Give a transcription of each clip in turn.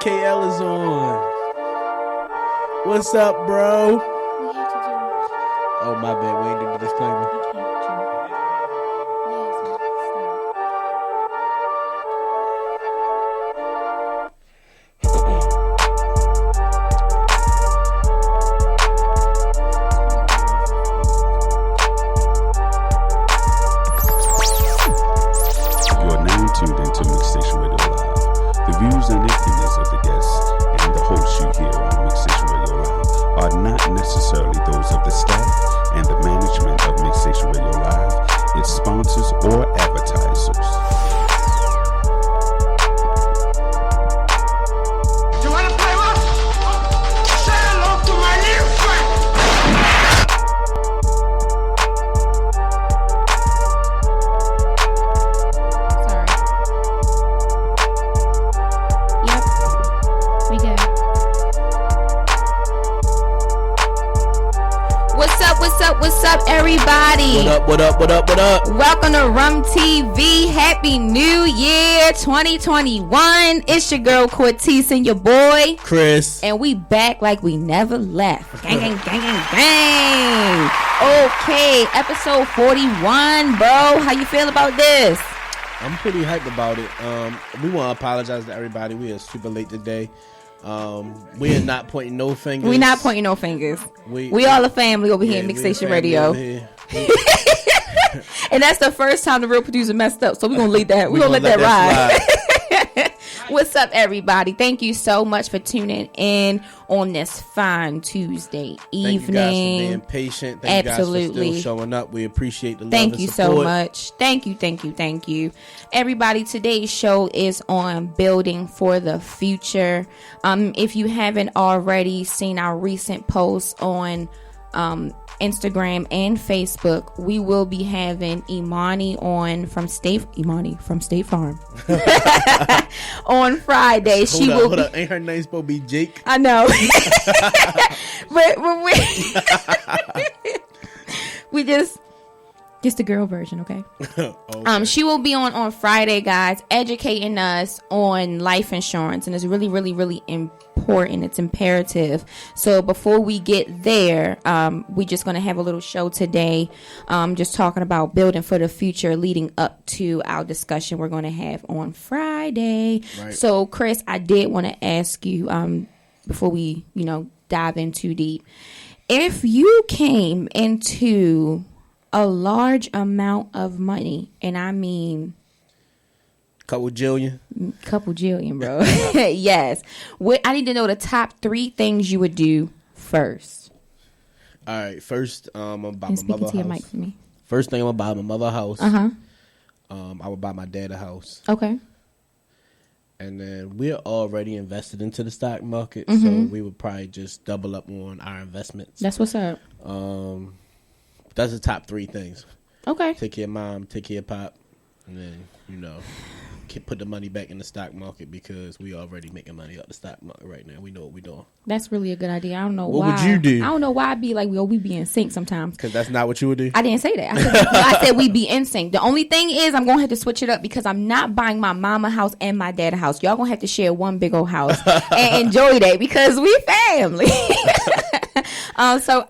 KL is on. What's up, bro? We have to do. Oh, my bad. We ain't do the disclaimer. We can't do. You're now tuned into Mixstation Radio Live. The views and opinions of the guests and the hosts you hear on Mixstation Radio Live are not necessarily those of the staff and the management of Mixstation Radio Live, its sponsors, or advertisers. You wanna play what? Say hello to my little friend. Sorry. Yep. We good. What's up, everybody? What up? Welcome to Rum TV. Happy New Year 2021. It's your girl Cortese and your boy Chris. and we back like we never left. Gang. Okay, episode 41, bro. How you feel about this? I'm pretty hyped about it. We want to apologize to everybody. We are super late today. We are not pointing no fingers. We not pointing no fingers. We all a family over here in Mixstation Radio. And that's the first time the real producer messed up. So we're gonna leave that. We're gonna let that ride. What's up, everybody? Thank you so much for tuning in on this fine Tuesday evening. Thank you guys for being patient. Thank Absolutely. you guys for still showing up. We appreciate the love Thank and you support. so much. Thank you. Everybody, today's show is on building for the future. If you haven't already seen our recent posts on Instagram and Facebook, we will be having Imani from State Farm on Friday. Hold up. Ain't her name supposed to be Jake? I know. but we just the girl version, okay? Okay. She will be on Friday, guys, educating us on life insurance, and it's really, really, really important. It's imperative. So before we get there, we're just going to have a little show today, just talking about building for the future, leading up to our discussion we're going to have on Friday. Right. So, Chris, I did want to ask you before we, dive in too deep, if you came into a large amount of money, and I mean Couple jillion, bro. Yes. I need to know the top 3 things you would do first. All right. First, I'm gonna buy And my speaking mother to a your house. mic for me. First thing, I'm gonna buy my mother a house. Uh-huh. I would buy my dad a house, Okay. and then we're already invested into the stock market, Mm-hmm. so we would probably just double up on our investments. That's what's up. That's the top 3 things. Okay. Take care of mom, take care of pop, and then put the money back in the stock market because we already making money up the stock market right now. We know what we're doing. That's really a good idea. I don't know What why. would you do? I don't know why I'd be like, we be in sync sometimes. Because that's not what you would do. I didn't say that. I said we'd be in sync. The only thing is I'm going to have to switch it up because I'm not buying my mama house and my dad a house. Y'all going to have to share one big old house and enjoy that because we family. So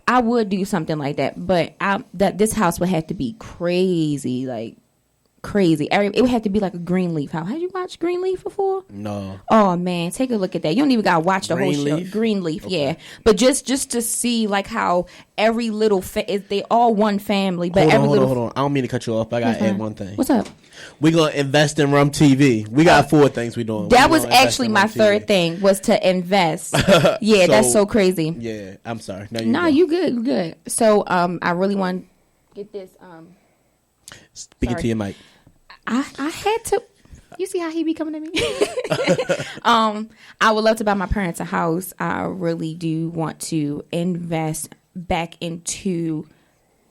I would do something like that, but this house would have to be crazy, like crazy. It would have to be like a Greenleaf house. Have you watched Greenleaf before? No. Oh man, take a look at that. You don't even gotta watch the whole show. Greenleaf? Greenleaf, Okay. yeah. But just to see like how every little they all one family, but Hold on. I don't mean to cut you off, but I gotta add one thing. What's up? We're gonna invest in Rum TV. We got 4 things we doing. That We was gonna invest actually in my Rum third TV. thing was to invest. Yeah, that's so crazy. Yeah, I'm sorry. No, No, you good. So I really want to get this. Speaking sorry. to your mic. I had to. You see how he be coming at me? I would love to buy my parents a house. I really do want to invest back into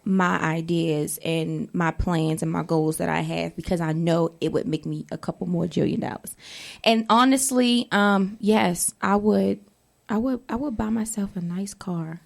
my ideas and my plans and my goals that I have because I know it would make me a couple more $1 jillion. And honestly, yes, I would buy myself a nice car.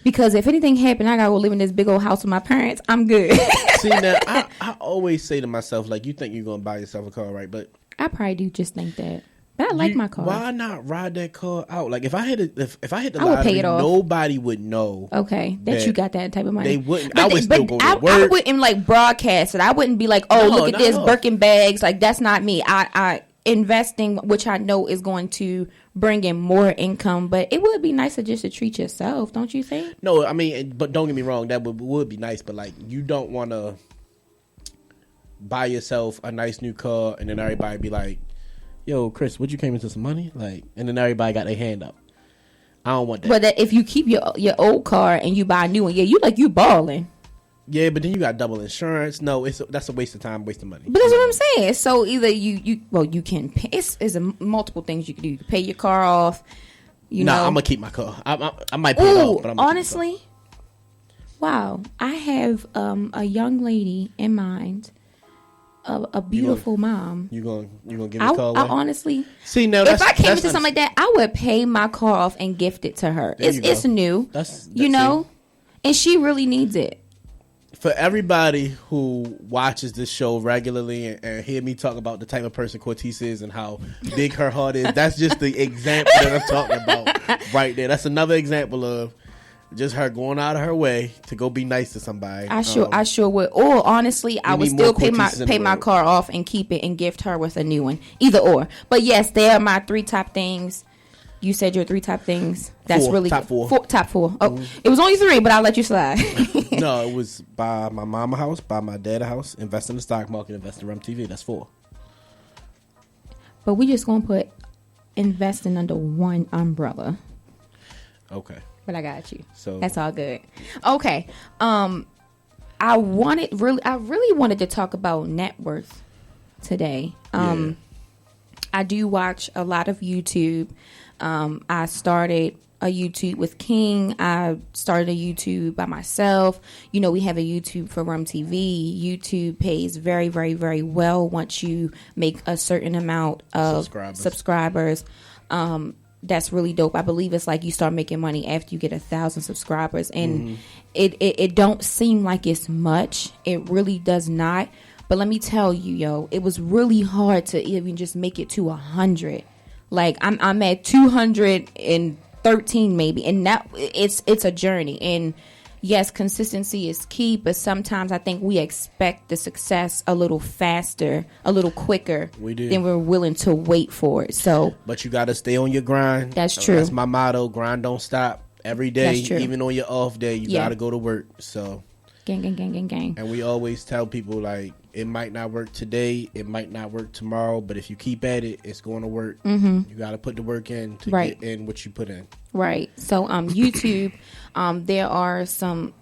Because if anything happened, I gotta go live in this big old house with my parents. I'm good. See, now, I always say to myself, like, you think you're going to buy yourself a car, right? But I probably do just think that. But I like my car. Why not ride that car out? Like if I hit the I would pay lottery, it off. nobody would know. Okay, that you got that type of money. They wouldn't. I would still go to work. I wouldn't like broadcast it. I wouldn't be like, oh, look at this Birkin bags. Like that's not me. I investing, which I know is going to bring in more income, but it would be nicer just to treat yourself, don't you think? No, I mean, but don't get me wrong, that would be nice, but like you don't want to buy yourself a nice new car and then everybody be like, yo, Chris, would you came into some money? Like, and then everybody got their hand up. I don't want that. But that if you keep your old car and you buy a new one, yeah, you balling. Yeah, but then you got double insurance. No, that's a waste of time, waste of money. But that's what I'm saying. So either you can pay. It's multiple things you can do. You can pay your car off. I'm gonna keep my car. I might pay it off, but I'm gonna honestly, keep wow, I have a young lady in mind. A beautiful mom. You gonna give the car away? I honestly see now. If I came into something like that, I would pay my car off and gift it to her. It's new. That's and she really needs it. For everybody who watches this show regularly and hear me talk about the type of person Cortese is and how big her heart is, that's just the example that I'm talking about right there. That's another example of just her going out of her way to go be nice to somebody. I sure would. Or honestly, I would still pay my car off and keep it and gift her with a new one. Either or. But yes, they are my 3 top things. You said your 3 top things. That's really top 4. Top 4. Oh, It was only 3, but I'll let you slide. No, it was buy my mama house, buy my dad a house, invest in the stock market, invest in Rum TV. That's 4. But we just gonna put investing under one umbrella. Okay. But I got you. So that's all good. Okay. I really wanted to talk about net worth today. I do watch a lot of YouTube. I started a YouTube with King. I started a YouTube by myself. We have a YouTube for Rum TV. YouTube pays very, very, very well once you make a certain amount of subscribers. That's really dope. I believe it's like you start making money after you get 1,000 subscribers, and it don't seem like it's much. It really does not. But let me tell you, it was really hard to even just make it to 100. Like I'm at 213 maybe, and that it's a journey. And yes, consistency is key, but sometimes I think we expect the success a little faster, a little quicker than we're willing to wait for it. So, but you got to stay on your grind. That's true. That's my motto. Grind don't stop. Every day, even on your off day, you got to go to work. So, gang. And we always tell people, like, it might not work today, it might not work tomorrow, but if you keep at it, it's going to work. You got to put the work in to get in what you put in. Right. So YouTube, there are some,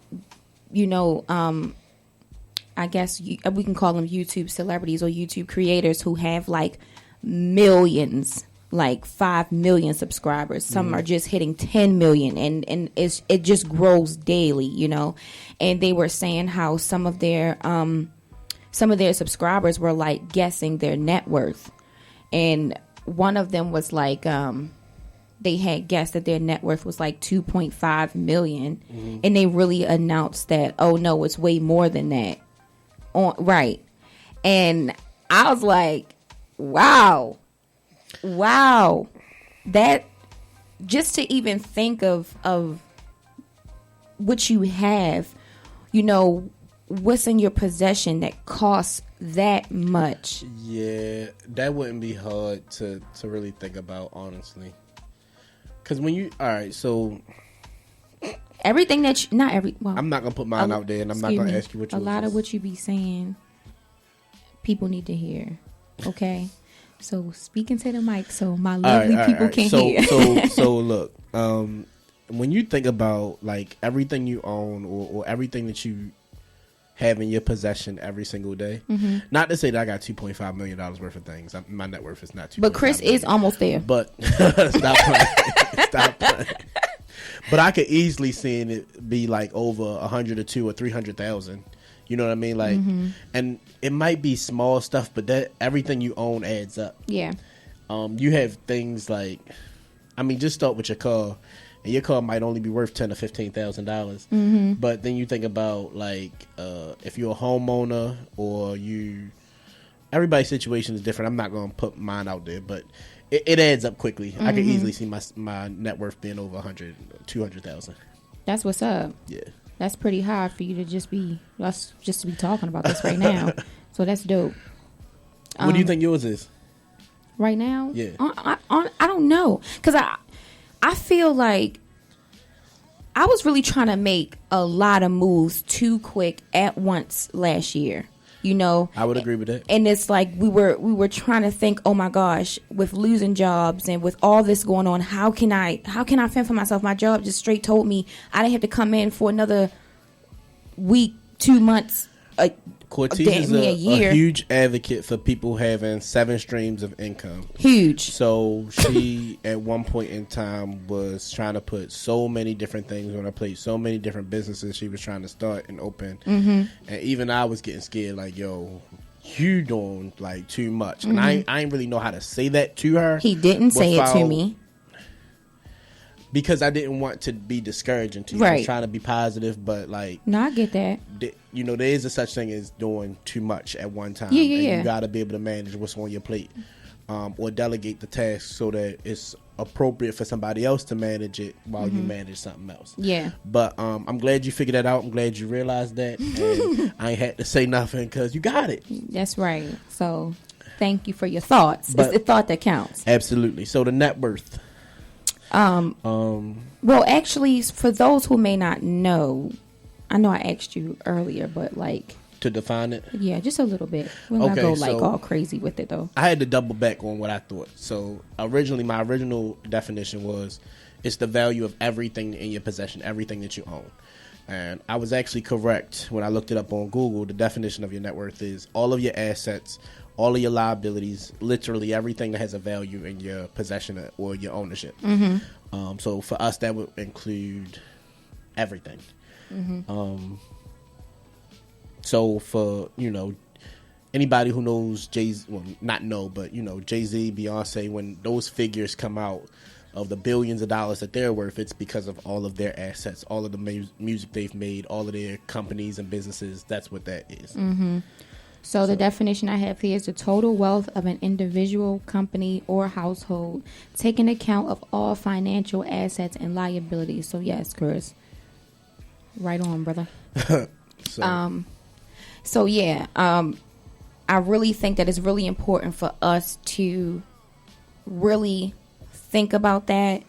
I guess we can call them YouTube celebrities or YouTube creators who have like millions, like 5 million subscribers. Some are just hitting 10 million, and it just grows daily, And they were saying how some of their subscribers were like guessing their net worth, and one of them was like they had guessed that their net worth was like 2.5 million, and they really announced that, oh no, it's way more than that. Right. And I was like, wow, that just to even think of what you have, what's in your possession that costs that much. Yeah, that wouldn't be hard to really think about, honestly. Because when you, all right, so everything that you, not every, well, I'm not gonna put mine out there, and I'm not gonna ask you what you. A lot of what you be saying, people need to hear. Okay, so speaking to the mic, so my lovely people can hear. So look, when you think about like everything you own or everything that you have in your possession every single day. Not to say that I got $2.5 million worth of things. My net worth is not $2.5 But Chris is almost there. But stop playing. Stop playing. But I could easily see it be like over 100 or 2 or 300,000. You know what I mean? Like, and it might be small stuff, but that everything you own adds up. Yeah. You have things like, I mean, just start with your car. And your car might only be worth $10,000 or $15,000, but then you think about like if you're a homeowner or you everybody's situation is different. I'm not going to put mine out there, but it adds up quickly. I can easily see my net worth being over 100, 200,000. That's what's up. Yeah. That's pretty hard for you to just be talking about this right now. So that's dope. What do you think yours is? Right now? Yeah. I don't know. Because I feel like I was really trying to make a lot of moves too quick at once last year. You know, I would agree with that. And it's like we were trying to think, oh my gosh, with losing jobs and with all this going on, how can I fend for myself? My job just straight told me I didn't have to come in for another week, 2 months, Cortez is a huge advocate for people having 7 streams of income. Huge. So she, at one point in time, was trying to put so many different things on her plate, so many different businesses she was trying to start and open. Mm-hmm. And even I was getting scared, like, yo, you doing, like, too much. And I ain't really know how to say that to her. He didn't say it to me. Because I didn't want to be discouraging to you. Right. I was trying to be positive, but, like... No, I get that. You know, there is a such thing as doing too much at one time. Yeah. You got to be able to manage what's on your plate. Or delegate the task so that it's appropriate for somebody else to manage it while you manage something else. Yeah. But I'm glad you figured that out. I'm glad you realized that. And I ain't had to say nothing because you got it. That's right. So, thank you for your thoughts. But it's the thought that counts. Absolutely. So, the net worth. Well, actually, for those who may not know, I know I asked you earlier, but like To define it? Yeah, just a little bit. We're not go like all crazy with it though. I had to double back on what I thought. So originally, my original definition was it's the value of everything in your possession, everything that you own. And I was actually correct when I looked it up on Google. The definition of your net worth is all of your assets, all of your liabilities, literally everything that has a value in your possession or your ownership. Mm-hmm. So for us, that would include everything. Mm-hmm. So for, anybody who knows Jay-Z, well, not know, but, Jay-Z, Beyonce, when those figures come out of the billions of dollars that they're worth, it's because of all of their assets, all of the music they've made, all of their companies and businesses. That's what that is. Mm-hmm. So the definition I have here is the total wealth of an individual, company, or household, taking account of all financial assets and liabilities. So yes, Chris, right on, brother. So yeah, I really think that it's really important for us to really think about that,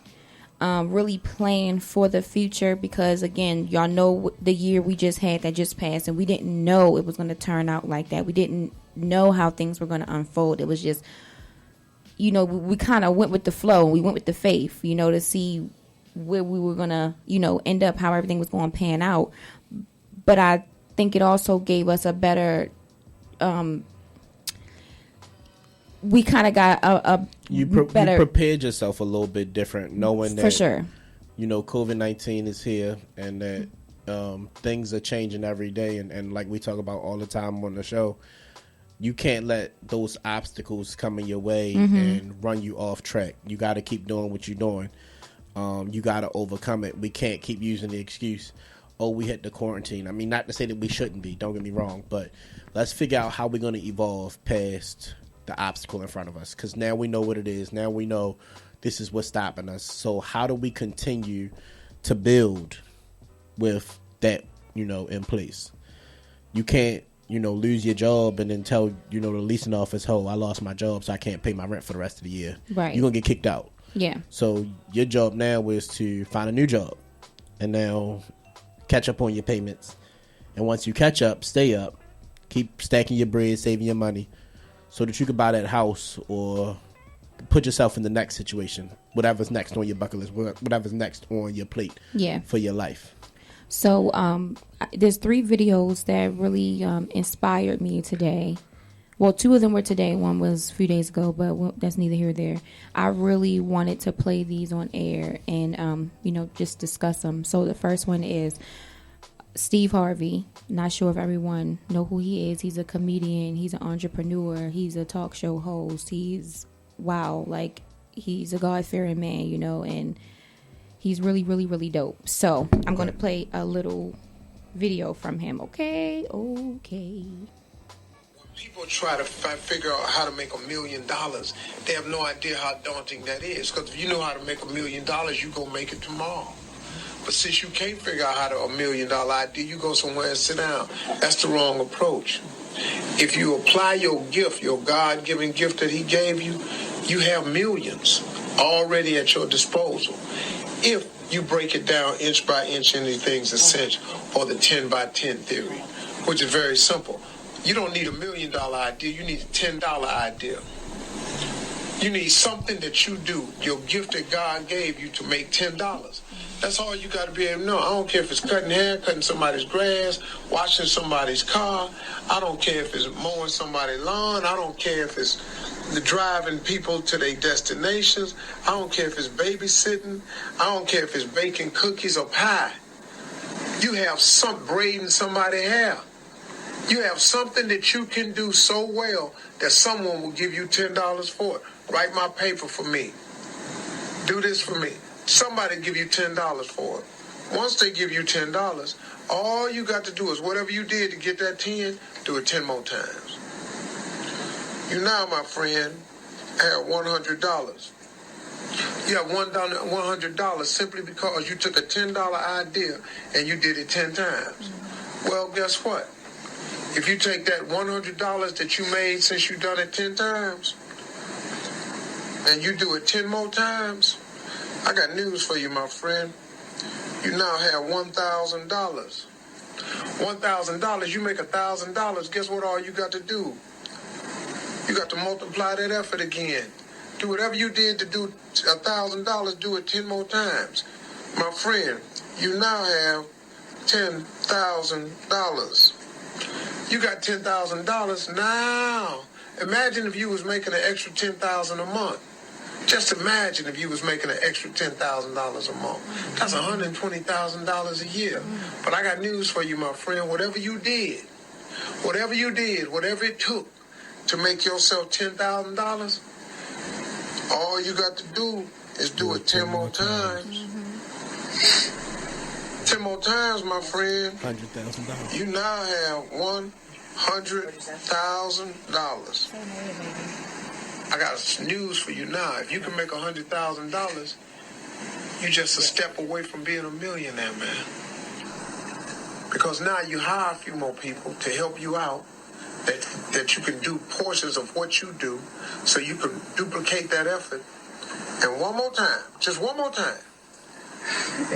really plan for the future, because again, y'all know the year we just had that just passed, and we didn't know it was going to turn out like that. We didn't know how things were going to unfold. It was just, we kind of went with the flow. We went with the faith, to see where we were going to, end up, how everything was going to pan out. But I think it also gave us a better, we kind of got a you better. You prepared yourself a little bit different, knowing that, for sure, COVID-19 is here and that things are changing every day. And like we talk about all the time on the show, you can't let those obstacles come in your way and run you off track. You got to keep doing what you're doing. You got to overcome it. We can't keep using the excuse, oh, we hit the quarantine. I mean, not to say that we shouldn't be, don't get me wrong, but let's figure out how we're going to evolve past the obstacle in front of us, because now we know what it is. Now we know this is what's stopping us. So how do we continue to build with that, in place? You can't, lose your job and then tell, the leasing office, oh, I lost my job, so I can't pay my rent for the rest of the year. Right. You're going to get kicked out. Yeah. So your job now is to find a new job and now catch up on your payments. And once you catch up, stay up, keep stacking your bread, saving your money, so that you can buy that house or put yourself in the next situation, whatever's next on your bucket list, whatever's next on your plate for your life. So there's 3 videos that really inspired me today. Well, 2 of them were today. One was a few days ago, but that's neither here nor there. I really wanted to play these on air and, just discuss them. So the first one is Steve Harvey. Not sure if everyone know who he is. He's a comedian. He's an entrepreneur. He's a talk show host. He's he's a God-fearing man, and he's really, really, really dope. So I'm going to play a little video from him. Okay. People try to figure out how to make $1 million. They have no idea how daunting that is. Because if you know how to make $1 million, you go make it tomorrow. But since you can't figure out how to $1 million idea, you go somewhere and sit down. That's the wrong approach. If you apply your gift, your God-given gift that he gave you, you have millions already at your disposal. If you break it down inch by inch into things essential, or the 10 by 10 theory, which is very simple. You don't need $1 million idea, you need a $10 idea. You need something that you do, your gift that God gave you, to make $10. That's all you got to be able to know. I don't care if it's cutting hair, cutting somebody's grass, washing somebody's car. I don't care if it's mowing somebody's lawn. I don't care if it's driving people to their destinations. I don't care if it's babysitting. I don't care if it's baking cookies or pie. You have braiding somebody's hair. You have something that you can do so well that someone will give you $10 for it. Write my paper for me. Do this for me. Somebody give you $10 for it. Once they give you $10, all you got to do is whatever you did to get that 10, do it 10 more times. You now, my friend, have $100. You have $100 simply because you took a $10 idea and you did it 10 times. Well, guess what? If you take that $100 that you made since you've done it 10 times and you do it 10 more times, I got news for you, my friend. You now have $1,000. $1,000, you make $1,000. Guess what all you got to do? You got to multiply that effort again. Do whatever you did to do $1,000, do it 10 more times. My friend, you now have $10,000. You got $10,000 now. Imagine if you was making an extra $10,000 a month. Just imagine if you was making an extra $10,000 a month. That's $120,000 a year. But I got news for you, my friend. Whatever you did, whatever it took to make yourself $10,000, all you got to do is do it 10 more times. 10 more times, my friend. $100,000. You now have $100,000. I got news for you now. If you can make $100,000, you're just a step away from being a millionaire, man. Because now you hire a few more people to help you out, that you can do portions of what you do, so you can duplicate that effort. And one more time, just one more time,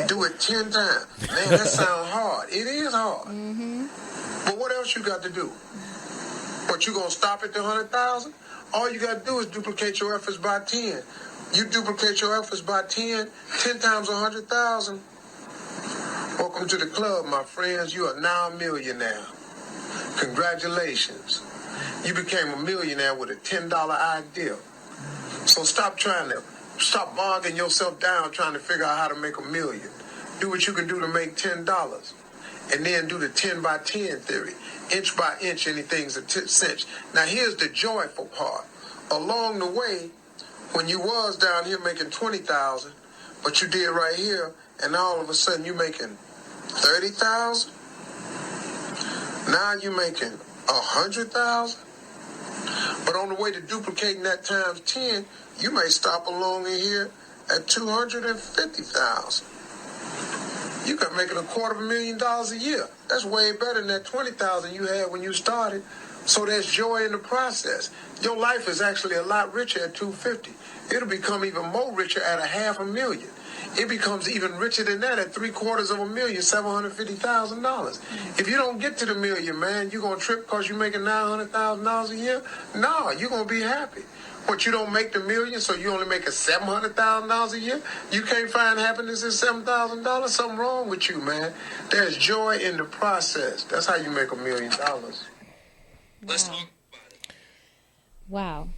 do it 10 times. Man, that sounds hard. It is hard. But what else you got to do? What, you gonna stop at the 100,000? All you got to do is duplicate your efforts by 10. You duplicate your efforts by 10 times 100,000. Welcome to the club, my friends. You are now a millionaire. Congratulations. You became a millionaire with a $10 idea. So stop bogging yourself down trying to figure out how to make $1 million. Do what you can do to make $10. And then do the 10 by 10 theory. Inch by inch, anything's a cinch. Now here's the joyful part. Along the way, when you was down here making 20,000, but you did right here, and all of a sudden you making 30,000. Now you're making 100,000. But on the way to duplicating that times 10, you may stop along in here at 250,000. You got making $250,000 a year. That's way better than that 20,000 you had when you started. So there's joy in the process. Your life is actually a lot richer at 250. It'll become even more richer at $500,000. It becomes even richer than that at $750,000, $750,000. If you don't get to the million, man, you gonna trip because you're making $900,000 a year? No, you're gonna be happy. But you don't make the million, so you only make $700,000 a year? You can't find happiness in $7,000? Something wrong with you, man. There's joy in the process. That's how you make $1 million. Let's talk about it. Wow.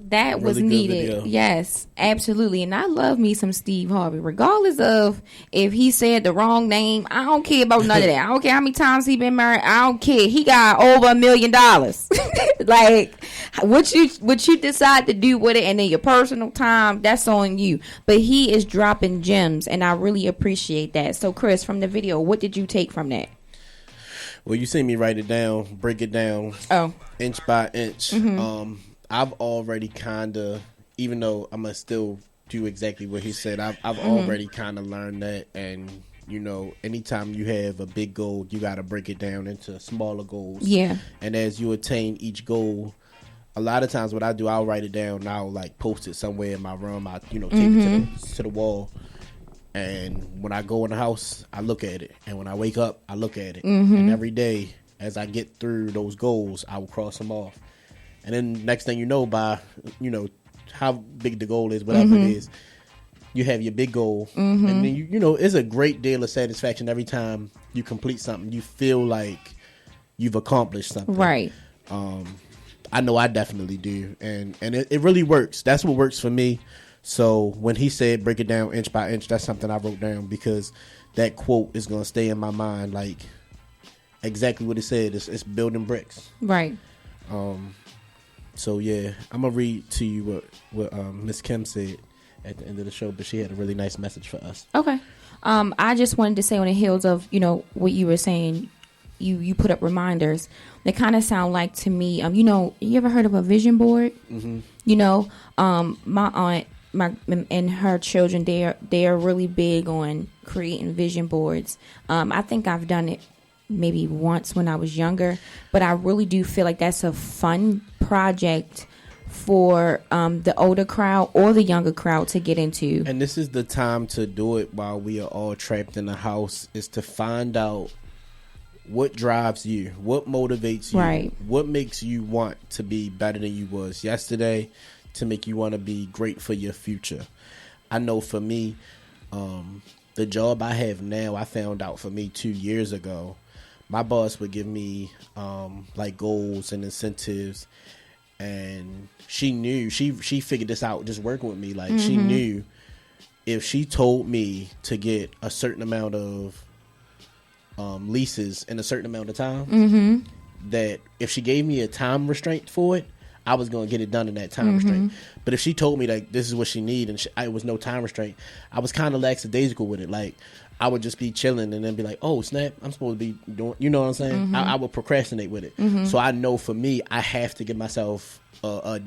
That was Really good needed. video. Yes, absolutely. And I love me some Steve Harvey. Regardless of if he said the wrong name, I don't care about none of that. I don't care how many times he been married. I don't care. He got over $1 million. Like, what you decide to do with it, and then your personal time, that's on you. But he is dropping gems, and I really appreciate that. So, Chris, from the video, what did you take from that? Well, you see me write it down, break it down, inch by inch. I've already kind of, even though I'm gonna still do exactly what he said, I've already kind of learned that. And you know, anytime you have a big goal, you got to break it down into smaller goals. Yeah. And as you attain each goal, a lot of times what I do, I'll write it down and I'll like post it somewhere in my room. I tape it to the wall. And when I go in the house, I look at it. And when I wake up, I look at it. And every day, as I get through those goals, I will cross them off. And then next thing you know, by, you know, how big the goal is, whatever it is, you have your big goal. And then, you know, it's a great deal of satisfaction every time you complete something. You feel like you've accomplished something. Right. I know I definitely do. And it really works. That's what works for me. So when he said break it down inch by inch, that's something I wrote down because that quote is going to stay in my mind. Like exactly what it said. It's building bricks. Right. So yeah, I'm going to read to you what Miss Kim said at the end of the show, but she had a really nice message for us. Okay. I just wanted to say on the heels of, you know, what you were saying, you put up reminders. They kind of sound like to me, you know, you ever heard of a vision board? You know, my aunt, and her children, they are really big on creating vision boards. I think I've done it maybe once when I was younger, but I really do feel like that's a fun project for the older crowd or the younger crowd to get into. And this is the time to do it while we are all trapped in the house, is to find out what drives you, what motivates you, right, what makes you want to be better than you was yesterday, to make you want to be great for your future. I know for me, the job I have now, I found out for me 2 years ago, my boss would give me like goals and incentives, and she knew, she figured this out just working with me. Like she knew if she told me to get a certain amount of leases in a certain amount of time, that if she gave me a time restraint for it, I was going to get it done in that time restraint. But if she told me that this is what she needed and it was no time restraint, I was kind of lackadaisical with it. Like, I would just be chilling and then be like, oh, snap, I'm supposed to be doing, you know what I'm saying? I would procrastinate with it. So I know for me, I have to give myself a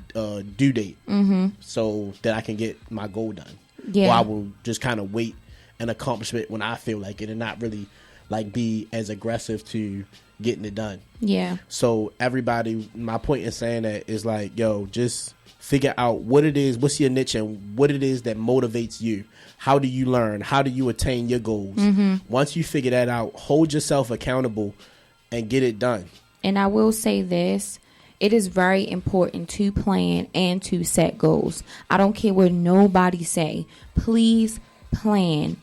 due date so that I can get my goal done. Yeah. Or I will just kind of wait and accomplish it when I feel like it and not really like be as aggressive to getting it done. Yeah. So everybody, my point in saying that is like, yo, just figure out what it is, what's your niche, and what it is that motivates you. How do you learn? How do you attain your goals? Once you figure that out, hold yourself accountable and get it done. And I will say this, it is very important to plan and to set goals. I don't care what nobody say. Please plan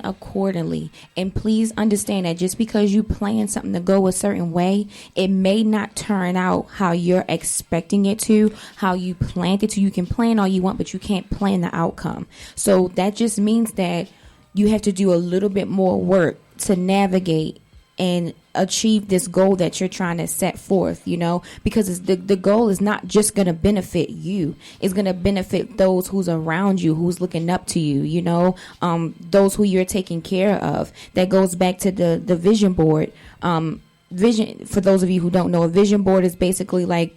accordingly, and please understand that just because you plan something to go a certain way, it may not turn out how you're expecting it to, how you planned it to. You can plan all you want, but you can't plan the outcome. So that just means that you have to do a little bit more work to navigate and achieve this goal that you're trying to set forth, you know, because the goal is not just going to benefit you. It's going to benefit those who's around you, who's looking up to you, you know, those who you're taking care of. That goes back to the vision board. Vision, for those of you who don't know, a vision board is basically like,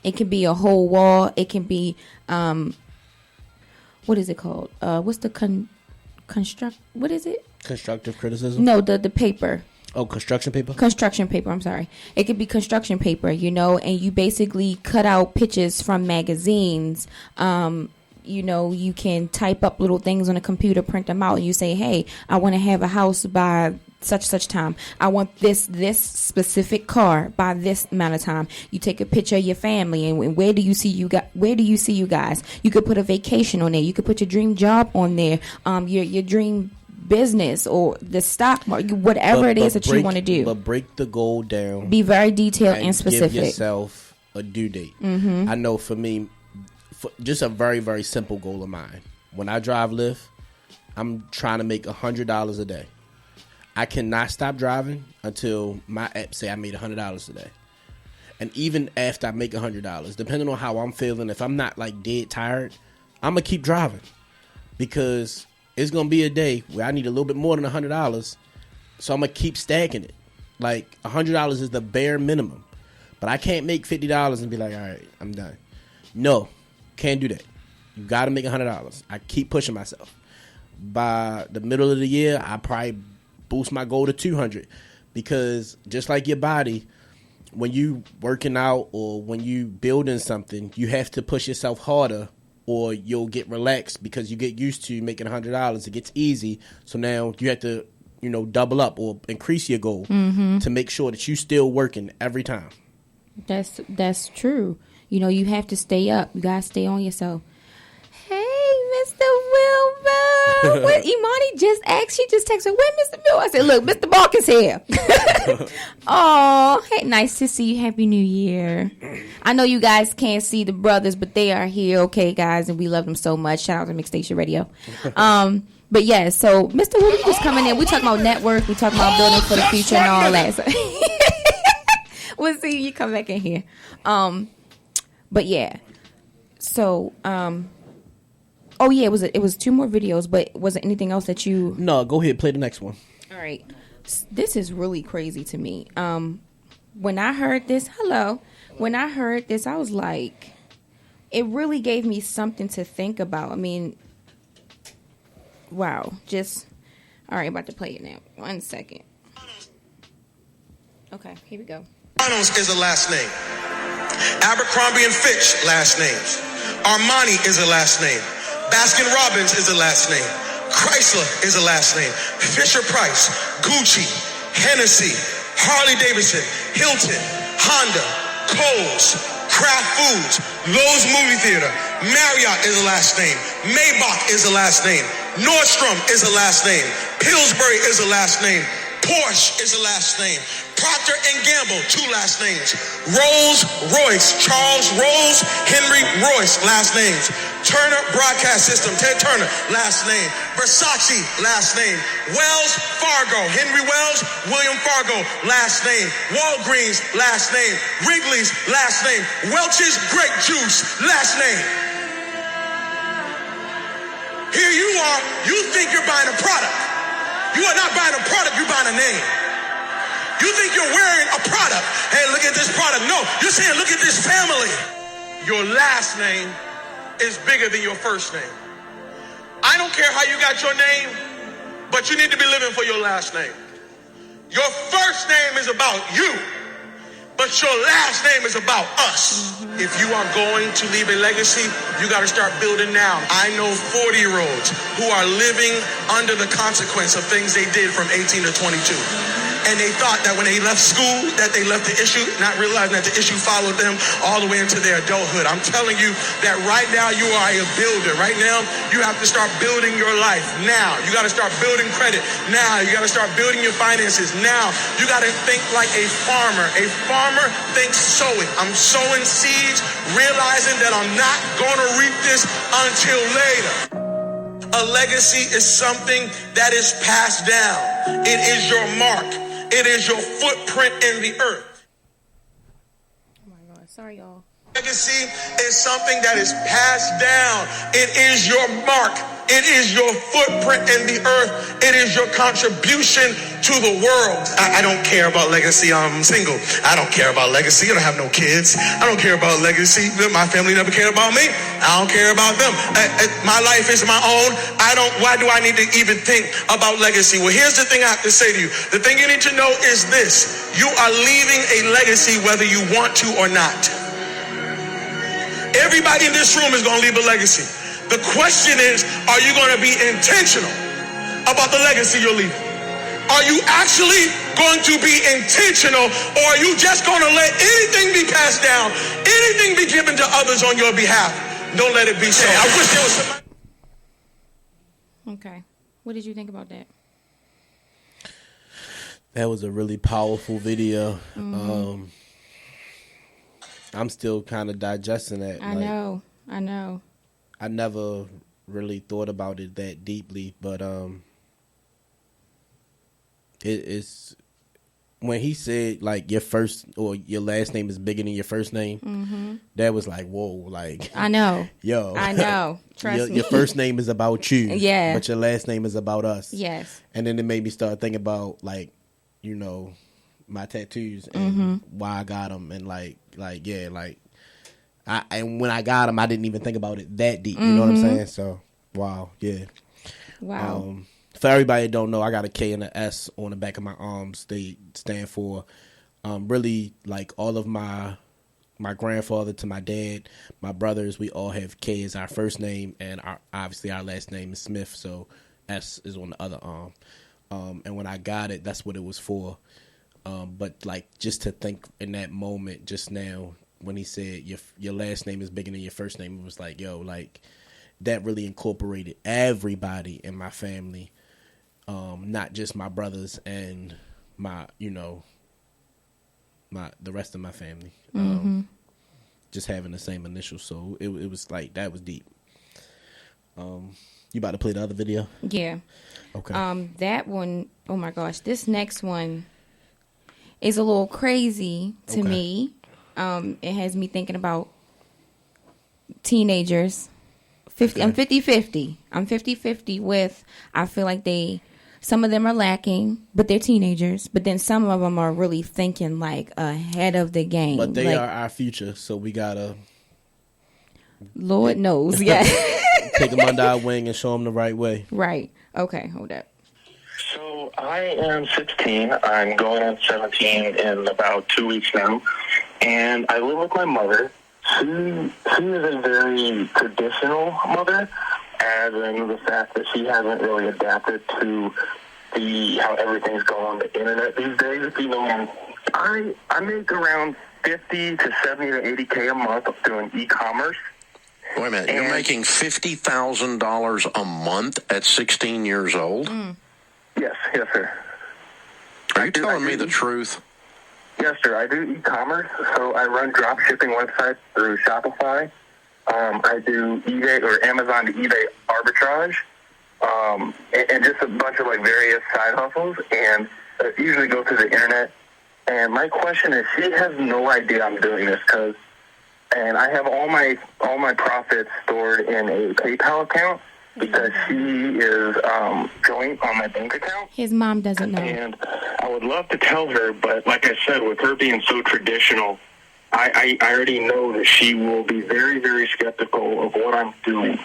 it can be a whole wall. It can be, what is it called? What's the what is it? Constructive criticism? No, the paper. Oh, construction paper? Construction paper, I'm sorry. It could be construction paper, you know, and you basically cut out pictures from magazines. You know, you can type up little things on a computer, print them out, and you say, hey, I want to have a house by such time. I want this specific car by this amount of time. You take a picture of your family, and where do you see you guys? You could put a vacation on there. You could put your dream job on there. Your dream business or the stock market, whatever it is that you want to do. But break the goal down. Be very detailed and specific. Give yourself a due date. I know for me, just a very, very simple goal of mine. When I drive Lyft, I'm trying to make $100 a day. I cannot stop driving until my app say I made $100 a day. And even after I make $100, depending on how I'm feeling, if I'm not like dead tired, I'm going to keep driving. Because it's going to be a day where I need a little bit more than $100. So I'm going to keep stacking it. Like $100 is the bare minimum. But I can't make $50 and be like, all right, I'm done. No, can't do that. You got to make $100. I keep pushing myself. By the middle of the year, I probably boost my goal to 200, because just like your body, when you working out or when you building something, you have to push yourself harder, or you'll get relaxed because you get used to making $100. It gets easy, so now you have to, double up or increase your goal to make sure that you still working every time. That's true. You have to stay up. You gotta stay on yourself. Hey, Mr. Wilbur. What Imani just asked, she just texted, where Mr. Bill? I said, look, Mr. Bark is here. Oh, hey, nice to see you. Happy New Year. I know you guys can't see the brothers, but they are here, okay, guys, and we love them so much. Shout out to Mixstation Radio. But yeah, so Mr. Wilbur was coming in. We talking about network. We talking about building for the future and all that. We'll see you come back in here. But yeah. So, oh yeah, it was 2 more videos, but was it anything else that you... No, go ahead, play the next one. All right. This is really crazy to me. When I heard this, I was like, it really gave me something to think about. I mean, wow. All right, about to play it now. 1 second. Okay, here we go. Arnold's is a last name. Abercrombie and Fitch, last names. Armani is a last name. Baskin Robbins is a last name. Chrysler is a last name. Fisher Price, Gucci, Hennessy, Harley Davidson, Hilton, Honda, Kohl's, Kraft Foods, Lowe's Movie Theater, Marriott is a last name. Maybach is a last name. Nordstrom is a last name. Pillsbury is a last name. Porsche is a last name. Procter & Gamble, 2 last names. Rolls Royce, Charles Rolls, Henry Royce, last names. Turner Broadcast System, Ted Turner, last name. Versace, last name. Wells Fargo, Henry Wells, William Fargo, last name. Walgreens, last name. Wrigley's, last name. Welch's Grape Juice, last name. Here you are, you think you're buying a product. You are not buying a product, you're buying a name. You think you're wearing a product. Hey, look at this product. No, you're saying, look at this family. Your last name is bigger than your first name. I don't care how you got your name, but you need to be living for your last name. Your first name is about you, but your last name is about us. If you are going to leave a legacy, you got to start building now. I know 40-year-olds who are living under the consequence of things they did from 18 to 22. And they thought that when they left school, that they left the issue, not realizing that the issue followed them all the way into their adulthood. I'm telling you that right now you are a builder. Right now, you have to start building your life now. You got to start building credit now. You got to start building your finances now. You got to think like a farmer. A farmer thinks sowing. I'm sowing seeds, realizing that I'm not going to reap this until later. A legacy is something that is passed down. It is your mark. It is your footprint in the earth. Oh my God, sorry y'all. Legacy is something that is passed down. It is your mark. It is your footprint in the earth. It is your contribution to the world. I don't care about legacy. I'm single. I don't care about legacy. I don't have no kids. I don't care about legacy. My family never cared about me. I don't care about them. My life is my own. Why do I need to even think about legacy? Well, here's the thing I have to say to you. The thing you need to know is this. You are leaving a legacy whether you want to or not. Everybody in this room is going to leave a legacy. The question is, are you going to be intentional about the legacy you're leaving? Are you actually going to be intentional, or are you just going to let anything be passed down, anything be given to others on your behalf? Don't let it be so. I wish there was somebody. Okay. What did you think about that? That was a really powerful video. I'm still kind of digesting that. I know. I never really thought about it that deeply, but it's when he said like your first or your last name is bigger than your first name. That was like, whoa, like I know. Yo, I know. Trust me. Your first name is about you, yeah, but your last name is about us. Yes. And then it made me start thinking about like, my tattoos and why I got them, and like yeah, like and when I got them, I didn't even think about it that deep. You know what I'm saying? So wow, yeah. Wow. For everybody that don't know, I got a K and an S on the back of my arms. They stand for really like all of my grandfather to my dad, my brothers. We all have K as our first name, and obviously our last name is Smith. So S is on the other arm. And when I got it, that's what it was for. But like just to think in that moment just now when he said your last name is bigger than your first name, it was like, yo, like that really incorporated everybody in my family. Not just my brothers and my, the rest of my family. Just having the same initials. So it was like, that was deep. You about to play the other video? Yeah. Okay. That one, oh my gosh, this next one is a little crazy to me. It has me thinking about teenagers. I'm 50-50. I'm 50-50 with, I feel like some of them are lacking, but they're teenagers. But then some of them are really thinking like ahead of the game. But they are our future, so we gotta. Lord knows, yeah. Take them under our wing and show them the right way. Right. Okay, hold up. So I am 16. I'm going on 17 in about 2 weeks now. And I live with my mother. She is a very traditional mother, as in the fact that she hasn't really adapted to how everything's going on the internet these days. You know, I make around 50 to 70 to 80K a month doing e-commerce. Wait a minute, you're making $50,000 a month at 16 years old? Yes, sir. Are you telling me the truth? Yes, sir. I do e-commerce, so I run drop shipping websites through Shopify. I do eBay or Amazon to eBay arbitrage, and just a bunch of like various side hustles, and usually go through the internet. And my question is, she has no idea I'm doing this and I have all my profits stored in a PayPal account because she is joint on my bank account. His mom doesn't know. And I would love to tell her, but like I said, with her being so traditional, I already know that she will be very, very skeptical of what I'm doing.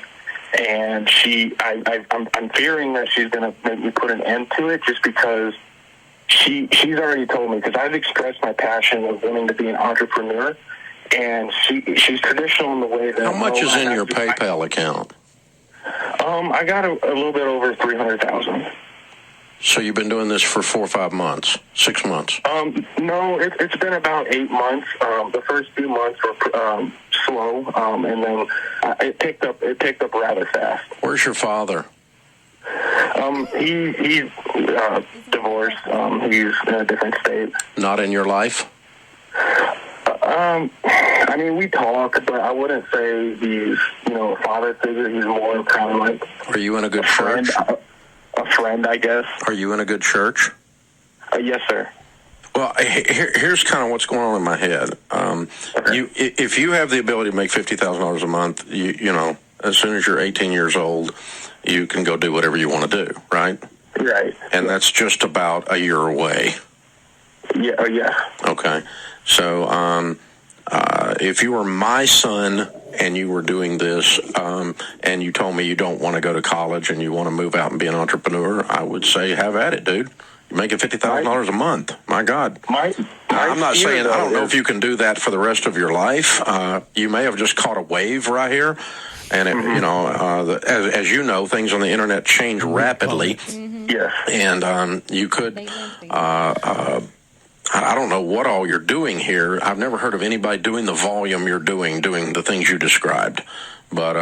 And I'm fearing that she's going to make me put an end to it just because she's already told me, because I've expressed my passion of wanting to be an entrepreneur. And she's traditional in the way that... How much is in your PayPal account? I got a little bit over $300,000. So you've been doing this for 4 or 5 months, 6 months? No, it's been about 8 months. The first few months were slow, and then it picked up rather fast. Where's your father? He's divorced. He's in a different state. Not in your life? I mean, we talk, but I wouldn't say he's, a father figure. He's more kind of like... Are you in a good church? A friend, I guess. Are you in a good church? Yes, sir. Well, here's kind of what's going on in my head. If you have the ability to make $50,000 a month, you know, as soon as you're 18 years old, you can go do whatever you want to do, right? Right. And that's just about a year away. Yeah. Yeah. Okay. So, if you were my son and you were doing this, and you told me you don't want to go to college and you want to move out and be an entrepreneur, I would say, have at it, dude. You're making $50,000 a month. My God. I'm not saying, I don't know if you can do that for the rest of your life. You may have just caught a wave right here. And, as you know, things on the internet change rapidly. Yes. And you could... I don't know what all you're doing here. I've never heard of anybody doing the volume you're doing the things you described. But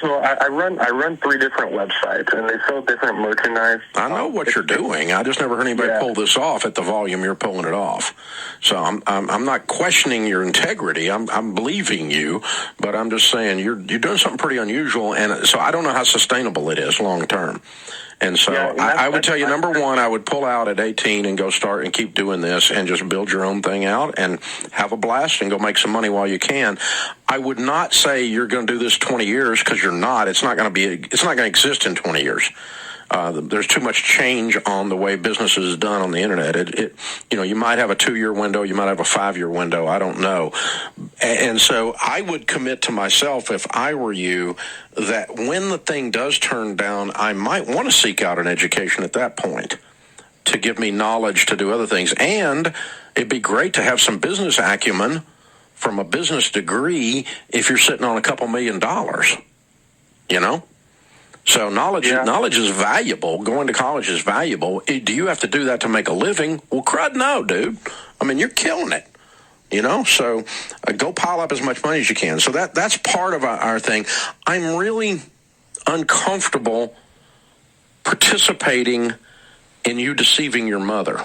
so I run 3 different websites, and they sell different merchandise. I know what you're doing. I just never heard anybody pull this off at the volume you're pulling it off. So I'm not questioning your integrity. I'm believing you, but I'm just saying you're doing something pretty unusual, and so I don't know how sustainable it is long term. And so I would tell you, number one, I would pull out at 18 and go start and keep doing this and just build your own thing out and have a blast and go make some money while you can. I would not say you're going to do this 20 years because you're not. It's not going to exist in 20 years. There's too much change on the way business is done on the internet. You might have a 2-year window, you might have a 5-year window. I don't know. And so I would commit to myself, if I were you, that when the thing does turn down, I might want to seek out an education at that point to give me knowledge to do other things. And it'd be great to have some business acumen from a business degree if you're sitting on a couple $1 million, So knowledge is valuable. Going to college is valuable. Do you have to do that to make a living? Well, crud, no, dude. I mean, you're killing it, So go pile up as much money as you can. So that's part of our thing. I'm really uncomfortable participating in you deceiving your mother.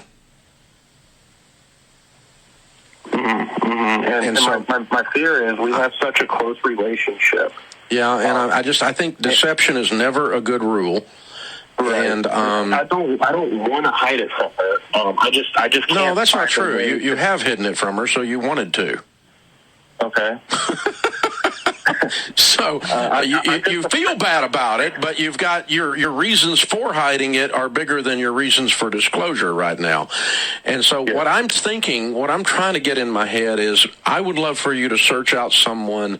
And so my fear is we have such a close relationship. Yeah, and I think deception is never a good rule. Right. And I don't want to hide it from her. I just can't. No, that's not find a true. way You have hidden it from her, so you wanted to. Okay. So you feel bad about it, but you've got your reasons for hiding it are bigger than your reasons for disclosure right now. And so what I'm trying to get in my head is I would love for you to search out someone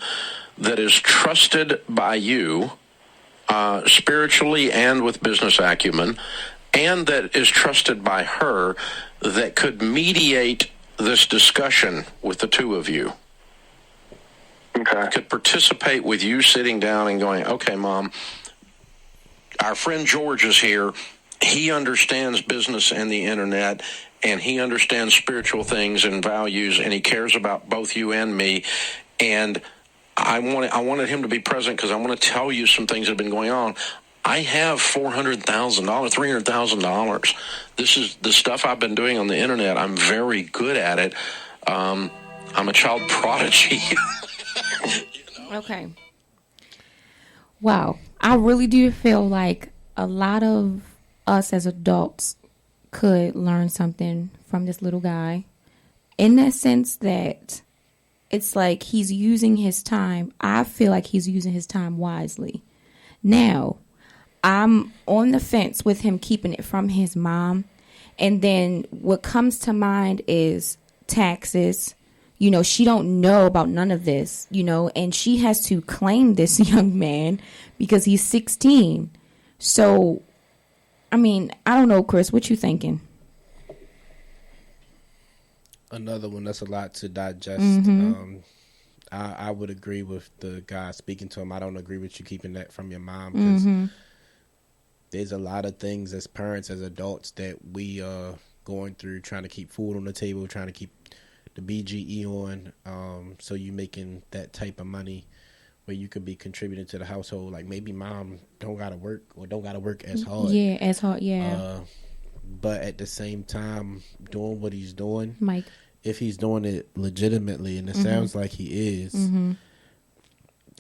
that is trusted by you spiritually and with business acumen, and that is trusted by her, that could mediate this discussion with the two of you. Okay. Could participate with you sitting down and going, okay, Mom, our friend George is here. He understands business and the internet, and he understands spiritual things and values, and he cares about both you and me. And I wanted him to be present because I want to tell you some things that have been going on. I have $400,000, $300,000. This is the stuff I've been doing on the internet. I'm very good at it. I'm a child prodigy. Okay. Wow. I really do feel like a lot of us as adults could learn something from this little guy, in that sense that it's like he's using his time. I feel like he's using his time wisely. Now, I'm on the fence with him keeping it from his mom. And then what comes to mind is taxes. She don't know about none of this, and she has to claim this young man because he's 16. So, I mean, I don't know, Chris, what you thinking? Another one that's a lot to digest. I would agree with the guy speaking to him. I don't agree with you keeping that from your mom, because there's a lot of things as parents, as adults, that we are going through, trying to keep food on the table, trying to keep the BGE on, so you making that type of money where you could be contributing to the household. Like maybe mom don't gotta work or don't gotta work as hard. Yeah, as hard. Yeah. But at the same time, doing what he's doing, Mike, if he's doing it legitimately, and it sounds like he is,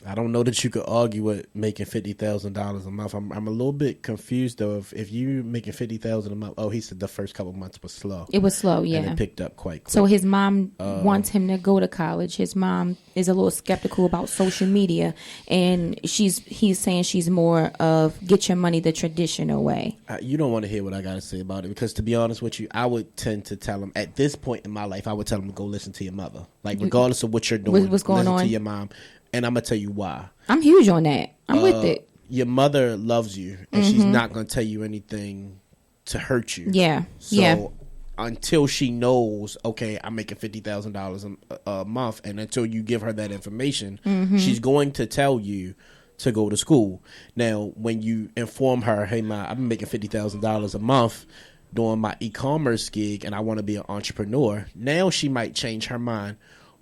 I don't know that you could argue with making $50,000 a month. I'm a little bit confused though. If you making $50,000 a month, he said the first couple months was slow. It was slow, yeah. And it picked up quite quick. So his mom wants him to go to college. His mom is a little skeptical about social media, and he's saying she's more of get your money the traditional way. You don't want to hear what I got to say about it, because to be honest with you, I would tend to tell him at this point in my life, I would tell him to go listen to your mother. Like regardless of what you're doing, what's going listen on to your mom. And I'm going to tell you why. I'm huge on that. I'm with it. Your mother loves you, and she's not going to tell you anything to hurt you. Yeah. So until she knows, okay, I'm making $50,000 a month, and until you give her that information, she's going to tell you to go to school. Now, when you inform her, hey, Ma, I've been making $50,000 a month doing my e-commerce gig, and I want to be an entrepreneur, now she might change her mind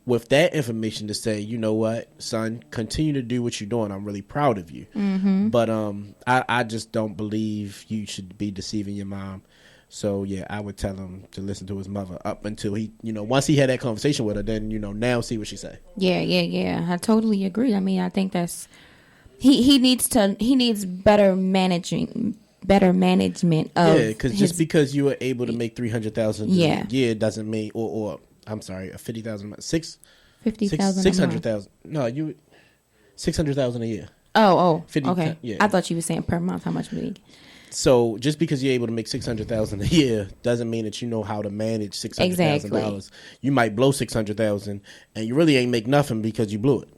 with that information to say, you know what, son, continue to do what you're doing. I'm really proud of you. But I just don't believe you should be deceiving your mom. So, yeah, I would tell him to listen to his mother up until he, once he had that conversation with her, then, now see what she say. Yeah. I totally agree. I mean, I think that's, he needs better management of because just because you were able to make $300,000 a year doesn't mean, or I'm sorry, $50,000, $600,000. No, $600,000 a year. Oh, 50, okay. yeah. I thought you were saying per month how much we make. So just because you're able to make $600,000 a year doesn't mean that you know how to manage $600,000. Exactly. You might blow $600,000 and you really ain't make nothing because you blew it.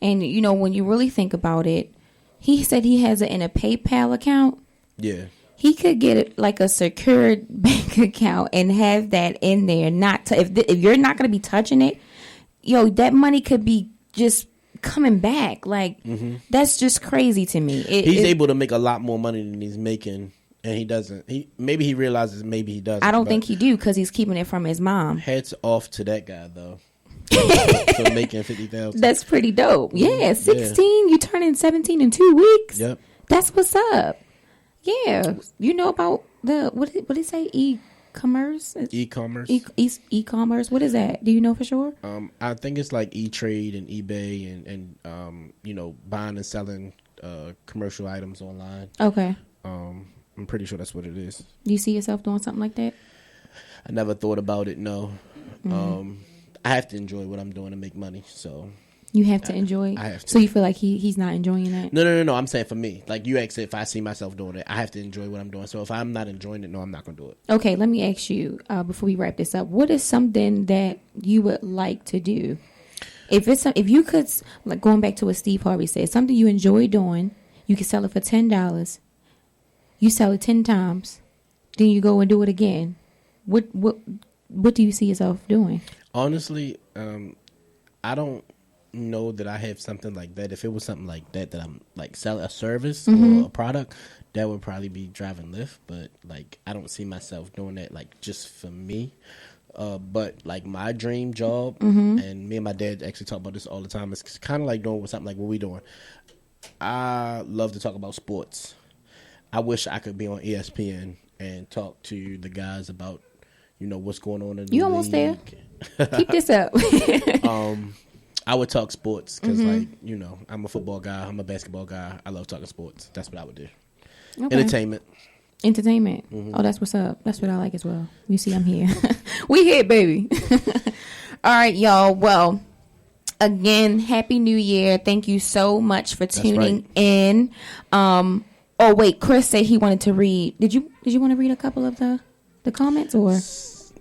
And when you really think about it, he said he has it in a PayPal account. Yeah. He could get it like a secured bank account and have that in there. If you're not going to be touching it, that money could be just coming back. Like, that's just crazy to me. He's able to make a lot more money than he's making, and he doesn't. Maybe he realizes, maybe he doesn't. I don't think he do because he's keeping it from his mom. Heads off to that guy, though. For making $50,000. That's pretty dope. Yeah, 16. You turning 17 in 2 weeks. Yep. That's what's up. Yeah, you know about the what did it say? E-commerce. E-commerce. E-commerce. What is that? Do you know for sure? I think it's like E-Trade and eBay and buying and selling commercial items online. Okay. I'm pretty sure that's what it is. Do you see yourself doing something like that? I never thought about it. No. I have to enjoy what I'm doing to make money. So you have to enjoy it. I have to. So you feel like he's not enjoying that? No. I'm saying for me. Like you asked if I see myself doing it, I have to enjoy what I'm doing. So if I'm not enjoying it, no, I'm not going to do it. Okay, let me ask you before we wrap this up. What is something that you would like to do? If you could, like going back to what Steve Harvey said, something you enjoy doing, you could sell it for $10. You sell it 10 times, then you go and do it again. What do you see yourself doing? Honestly, I don't know that I have something like that. If it was something like that I'm like selling a service or a product, that would probably be driving Lyft. But like I don't see myself doing that like just for me. But like my dream job, and me and my dad actually talk about this all the time. It's kind of like doing something like what we doing. I love to talk about sports. I wish I could be on ESPN and talk to the guys about what's going on in the league. You almost there. Keep this up. I would talk sports because, I'm a football guy. I'm a basketball guy. I love talking sports. That's what I would do. Okay. Entertainment. Oh, that's what's up. That's what I like as well. You see, I'm here. We here, baby. All right, y'all. Well, again, Happy New Year. Thank you so much for tuning in. Oh, wait. Chris said he wanted to read. Did you want to read a couple of the comments or?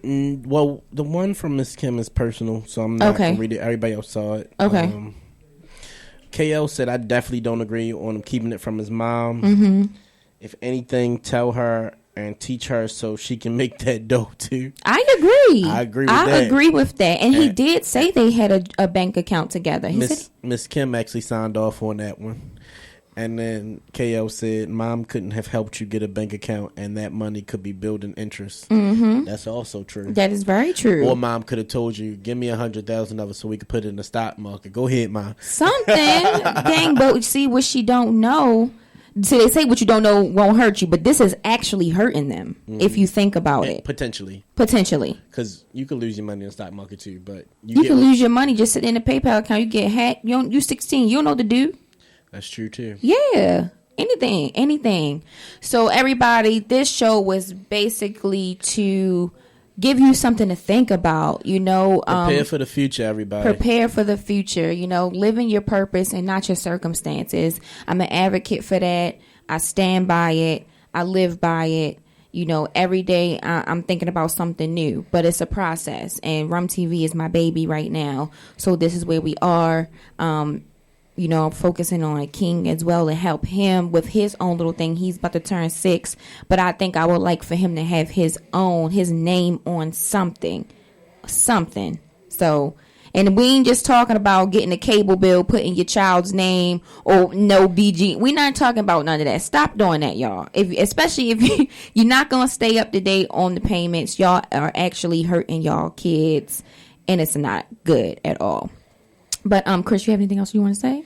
Well, the one from Miss Kim is personal, so I'm not going to read it. Everybody else saw it. Okay. KL said, I definitely don't agree on him keeping it from his mom. If anything, tell her and teach her so she can make that dough too. I agree. I agree with that. And he did say they had a bank account together. Miss Kim actually signed off on that one. And then KL said, Mom couldn't have helped you get a bank account, and that money could be building interest. That's also true. That is very true. Or Mom could have told you, give me $100,000 of it so we could put it in the stock market. Go ahead, Mom. Something. Dang, but see what she don't know. See, they say what you don't know won't hurt you, but this is actually hurting them if you think about it. Potentially. Because you could lose your money in the stock market too, but you can lose your money just sitting in a PayPal account. You get hacked. You 16. You don't know what to do. That's true too. Yeah. Anything. So everybody, this show was basically to give you something to think about, Prepare for the future, everybody. Prepare for the future, living your purpose and not your circumstances. I'm an advocate for that. I stand by it. I live by it. Every day I'm thinking about something new, but it's a process. And Rum TV is my baby right now. So this is where we are. I'm focusing on King as well to help him with his own little thing. He's about to turn 6, but I think I would like for him to have his name on something. So, and we ain't just talking about getting a cable bill, putting your child's name or no BG. We're not talking about none of that. Stop doing that, y'all. Especially if you're not going to stay up to date on the payments, y'all are actually hurting y'all kids, and it's not good at all. But Chris, you have anything else you want to say?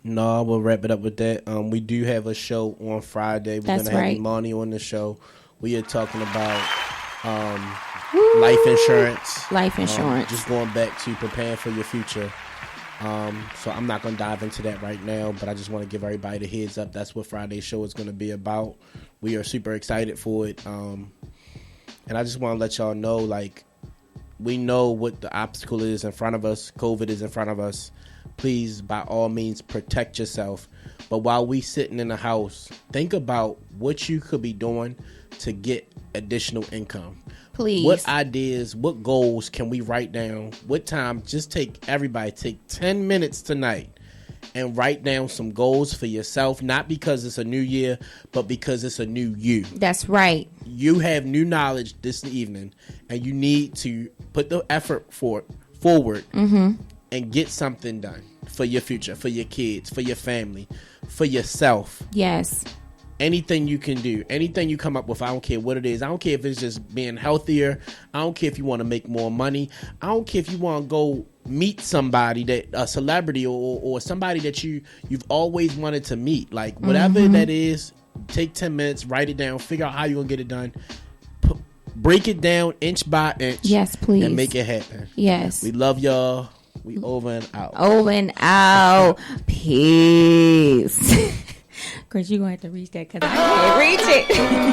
No, we'll wrap it up with that. We do have a show on Friday. We're going to have Imani on the show. We are talking about life insurance. Just going back to preparing for your future. So I'm not going to dive into that right now, but I just want to give everybody the heads up. That's what Friday's show is going to be about. We are super excited for it. And I just want to let y'all know, we know what the obstacle is in front of us. COVID is in front of us. Please, by all means, protect yourself. But while we sitting in the house, think about what you could be doing to get additional income. Please. What ideas, what goals can we write down? What time? Just take 10 minutes tonight and write down some goals for yourself. Not because it's a new year, but because it's a new you. That's right. You have new knowledge this evening, and you need to put the effort forward and get something done for your future, for your kids, for your family, for yourself. Yes. Anything you can do, anything you come up with, I don't care what it is. I don't care if it's just being healthier. I don't care if you want to make more money. I don't care if you want to go meet somebody, that a celebrity or somebody that you've always wanted to meet. Like, whatever that is, take 10 minutes, write it down, figure out how you're going to get it done. Break it down inch by inch. Yes, please. And make it happen. Yes. We love y'all. We over and out. Over and out. Peace. Chris, you're going to have to reach that because I can't reach it.